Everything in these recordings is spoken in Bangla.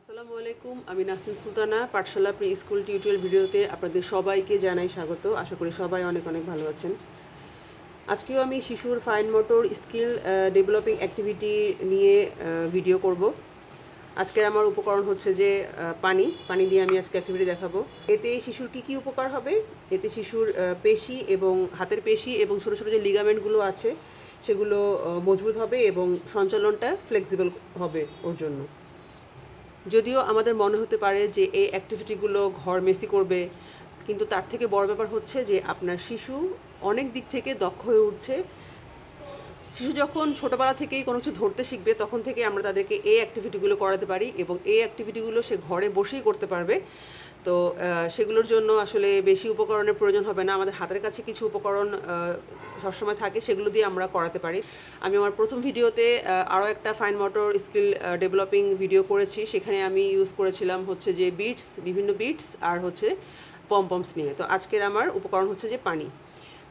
আসসালামু আলাইকুম, আমি নাসিন সুলতানা। পাঠশালা প্রি স্কুল টিউটোরিয়াল ভিডিওতে আপনাদের সবাইকে জানাই স্বাগত। আশা করি সবাই অনেক অনেক ভালো আছেন। আজকেও আমি শিশুর fine motor skill developing activity নিয়ে ভিডিও করব। আজকের আমার উপকরণ হচ্ছে যে পানি দিয়ে আমি আজকে অ্যাক্টিভিটি দেখাবো। এতে শিশুর কী উপকার হবে? এতে শিশুর পেশি এবং হাতের পেশি এবং ছোটো ছোটো যে লিগামেন্টগুলো আছে সেগুলো মজবুত হবে এবং সঞ্চালনটা ফ্লেক্সিবল হবে ওর জন্য। যদিও আমাদের মনে হতে পারে যে এই অ্যাক্টিভিটিগুলো ঘর মেসি করবে, কিন্তু তার থেকে বড় ব্যাপার হচ্ছে যে আপনার শিশু অনেক দিক থেকে দক্ষ হয়ে উঠছে। শিশু যখন ছোটোবেলা থেকেই কোনো কিছু ধরতে শিখবে তখন থেকে আমরা তাদেরকে এই অ্যাক্টিভিটিগুলো করাতে পারি এবং এই অ্যাক্টিভিটিগুলো সে ঘরে বসেই করতে পারবে। তো সেগুলোর জন্য আসলে বেশি উপকরণের প্রয়োজন হবে না। আমাদের হাতের কাছে কিছু উপকরণ সবসময় থাকে, সেগুলো দিয়ে আমরা করাতে পারি। আমি আমার প্রথম ভিডিওতে আরও একটা fine motor skill developing video করেছি। সেখানে আমি ইউজ করেছিলাম হচ্ছে যে বিভিন্ন বিটস আর হচ্ছে পমপমস নিয়ে। তো আজকের আমার উপকরণ হচ্ছে যে পানি।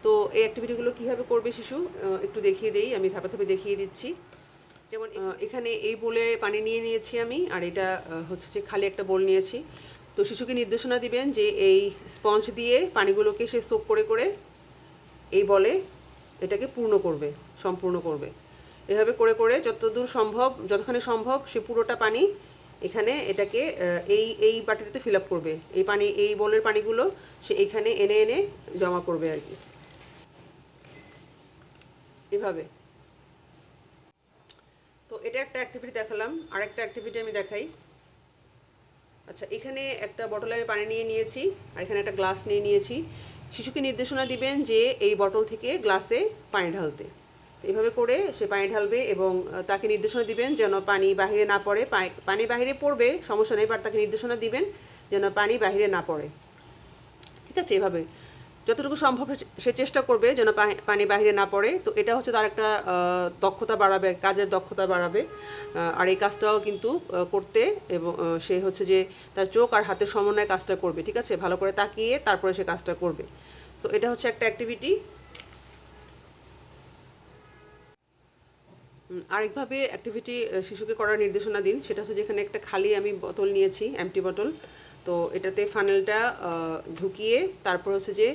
তো এই অ্যাক্টিভিটিগুলো কীভাবে করবে শিশু একটু দেখিয়ে দিই, আমি ধাপে ধাপে দেখিয়ে দিচ্ছি। যেমন এখানে এই বোলে পানি নিয়ে নিয়েছি আমি, আর এটা হচ্ছে যে খালি একটা বোল নিয়েছি। তো শিশুকে নির্দেশনা দিবেন যে এই স্পঞ্জ দিয়ে পানিগুলোকে সে সোক করে করে এই বলে এটাকে সম্পূর্ণ করবে। এভাবে করে করে যতখানি সম্ভব সে পুরোটা পানি এখানে এটাকে এই বাটিতে ফিল আপ করবে। এই বলের পানিগুলো সে এইখানে এনে এনে জমা করবে আর কি, এভাবে। তো এটা একটা অ্যাক্টিভিটি দেখালাম, আর একটা অ্যাক্টিভিটি আমি দেখাই। আচ্ছা, এখানে একটা বটলে আমি পানি নিয়ে নিয়েছি আর এখানে একটা গ্লাস নিয়ে নিয়েছি। শিশুকে নির্দেশনা দিবেন যে এই বটল থেকে গ্লাসে পানি ঢালতে। এইভাবে করে সে পানি ঢালবে এবং তাকে নির্দেশনা দিবেন যেন পানি বাহিরে না পড়ে। পানি বাহিরে পড়বে সমস্যা নেই, বাট তাকে নির্দেশনা দিবেন যেন পানি বাহিরে না পড়ে। ঠিক আছে? এভাবে যতটুকু সম্ভব সে চেষ্টা করবে যেন পানি বাহিরে না পড়ে। তো এটা হচ্ছে তার একটা দক্ষতা বাড়াবে, কাজের দক্ষতা বাড়াবে। আর এই কাজটাও কিন্তু করতে এবং সে হচ্ছে যে তার চোখ আর হাতের সমন্বয়ে কাজটা করবে। ঠিক আছে? ভালো করে তাকিয়ে তারপরে সে কাজটা করবে। সো এটা হচ্ছে একটা অ্যাক্টিভিটি। আরেকভাবে অ্যাক্টিভিটি শিশুকে করার নির্দেশনা দিন, সেটা হচ্ছে যেখানে একটা খালি আমি বোতল নিয়েছি, এমটি বোতল। তো এটাতে ফানেলটা ঢুকিয়ে তারপর হচ্ছে যে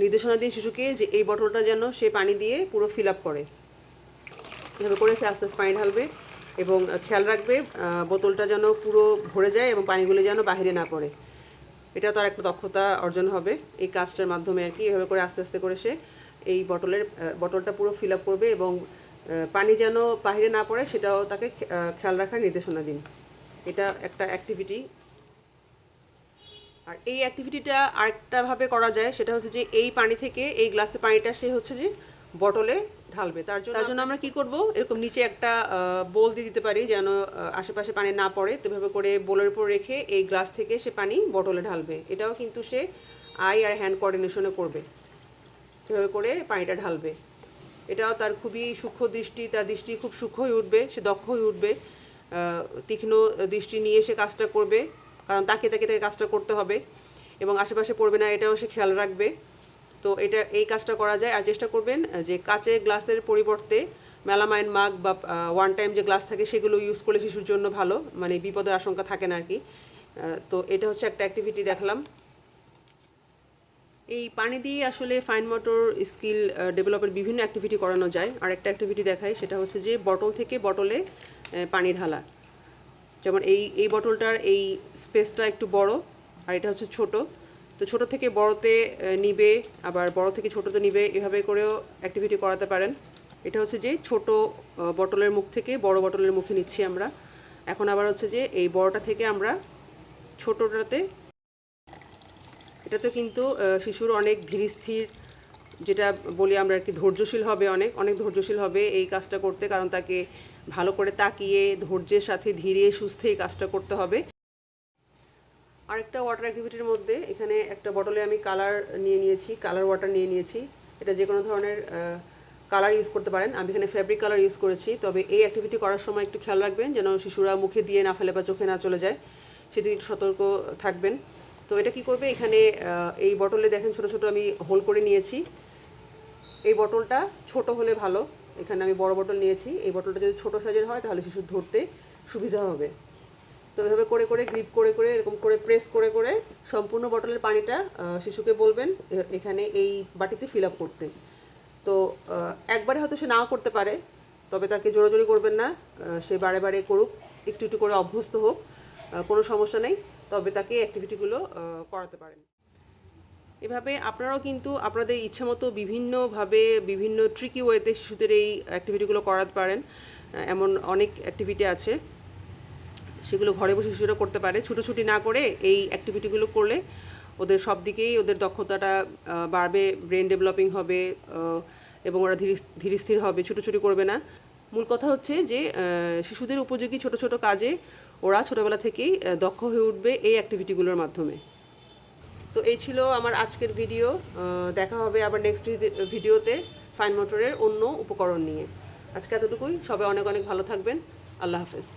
নির্দেশনা দিন শিশুকে যে এই বোতলটা যেন সে পানি দিয়ে পুরো ফিল আপ করে। এভাবে করে সে আস্তে আস্তে পানি ঢালবে এবং খেয়াল রাখবে বোতলটা যেন পুরো ভরে যায় এবং পানিগুলো যেন বাহিরে না পড়ে। এটা তার একটা দক্ষতা অর্জন হবে এই কাজটার মাধ্যমে আর কি। এভাবে করে আস্তে আস্তে করে সে এই বটলটা পুরো ফিল আপ করবে এবং পানি যেন বাহিরে না পড়ে সেটাও তাকে খেয়াল রাখার নির্দেশনা দিন। এটা একটা অ্যাক্টিভিটি। আর এই অ্যাক্টিভিটিটা আরেকটাভাবে করা যায়, সেটা হচ্ছে যে এই পানি থেকে এই গ্লাসে পানিটা সে হচ্ছে যে বটলে ঢালবে। তার জন্য আমরা কি করব, এরকম নিচে একটা বোল দিয়ে দিতে পারি যেন আশেপাশে পানি না পড়ে। তো এভাবে করে বোলের উপর রেখে এই গ্লাস থেকে সে পানি বটলে ঢালবে। এটাও কিন্তু সে আই আর হ্যান্ড কোঅর্ডিনেশনে করবে। এভাবে করে পানিটা ঢালবে। এটাও তার খুবই সূক্ষ্ম দৃষ্টি, তার দৃষ্টি খুব সূক্ষ্ম হয়ে উঠবে, সে দক্ষ হয়ে উঠবে। তীক্ষ্ণ দৃষ্টি নিয়ে সে কাজটা করবে, কারণ তাকে কাজটা করতে হবে এবং আশেপাশে পড়বে না, এটাও সে খেয়াল রাখবে। তো এই কাজটা করা যায়। আর চেষ্টা করবেন যে কাচের গ্লাসের পরিবর্তে মেলামাইন মাগ বা ওয়ান টাইম যে গ্লাস থাকে সেগুলো ইউজ করলে শিশুর জন্য ভালো, মানে বিপদের আশঙ্কা থাকে না আর কি। তো এটা হচ্ছে একটা অ্যাক্টিভিটি দেখলাম। এই পানি দিয়ে আসলে ফাইন মোটর স্কিল ডেভেলপের বিভিন্ন অ্যাক্টিভিটি করানো যায়। আর একটা অ্যাক্টিভিটি দেখাই, সেটা হচ্ছে যে বটল থেকে বটলে পানি ঢালা। যেমন এই বটলটার এই স্পেসটা একটু বড় আর এটা হচ্ছে ছোট। তো ছোট থেকে বড়তে নিবে, আবার বড় থেকে ছোটোতে নিবে, এভাবে করেও অ্যাক্টিভিটি করাতে পারেন। এটা হচ্ছে যে ছোট বটলের মুখ থেকে বড় বটলের মুখে নিচ্ছি আমরা। এখন আবার হচ্ছে যে এই বড়টা থেকে আমরা ছোটোটাতে। এটাতে কিন্তু শিশুর অনেক ধীরস্থির, যেটা বলি আমরা আর কি, ধৈর্যশীল হবে, অনেক অনেক ধৈর্যশীল হবে এই কাজটা করতে, কারণ তাকে ভালো করে তাকিয়ে ধৈর্যের সাথে ধীরে সুস্থে এই কাজটা করতে হবে। আরেকটা ওয়াটার অ্যাক্টিভিটির মধ্যে এখানে একটা বটলে আমি কালার ওয়াটার নিয়ে নিয়েছি। এটা যে কোনো ধরনের কালার ইউজ করতে পারেন। আমি এখানে ফ্যাব্রিক কালার ইউজ করেছি। তবে এই অ্যাক্টিভিটি করার সময় একটু খেয়াল রাখবেন যেন শিশুরা মুখে দিয়ে না ফেলে বা চোখে না চলে যায়, সেদিকে একটু সতর্ক থাকবেন। তো এটা কি করবে, এখানে এই বটলে দেখেন ছোট ছোট আমি হোল করে নিয়েছি। এই বটলটা ছোট হলে ভালো, এখানে আমি বড় বটল নিয়েছি। এই বটলটা যদি ছোট সাইজের হয় তাহলে শিশুর ধরতে সুবিধা হবে। তো এভাবে করে করে গ্রিপ করে করে এরকম করে প্রেস করে করে সম্পূর্ণ বটলের পানিটা শিশুকে বলবেন এখানে এই বাটিতে ফিল আপ করতে। তো একবারে হয়তো সে নাও করতে পারে, তবে তাকে জোরাজোরি করবেন না, সে বারে বারে করুক, একটু একটু করে অভ্যস্ত হোক, কোনো সমস্যা নেই, তবে তাকে অ্যাক্টিভিটিগুলো করাতে পারেন। এভাবে আপনারাও কিন্তু আপনাদের ইচ্ছামতো বিভিন্নভাবে বিভিন্ন ট্রিকি ওয়েতে শিশুদের এই অ্যাক্টিভিটিগুলো করাতে পারেন। এমন অনেক অ্যাক্টিভিটি আছে, সেগুলো ঘরে বসে শিশুরা করতে পারে। ছুটোছুটি না করে এই অ্যাক্টিভিটিগুলো করলে ওদের সব দিকেই ওদের দক্ষতাটা বাড়বে, ব্রেন ডেভেলপিং হবে এবং ওরা ধীরে স্থির হবে, ছুটোছুটি করবে না। মূল কথা হচ্ছে যে শিশুদের উপযোগী ছোট ছোট কাজে ওরা ছোটোবেলা থেকেই দক্ষ হয়ে উঠবে এই অ্যাক্টিভিটিগুলোর মাধ্যমে। তো এই ছিল আমার আজকের ভিডিও। দেখা হবে আবার নেক্সট ভিডিওতে ফাইন মোটরের অন্য উপকরণ নিয়ে। আজকে এতটুকুই। সবাই অনেক অনেক ভালো থাকবেন। আল্লাহ হাফেজ।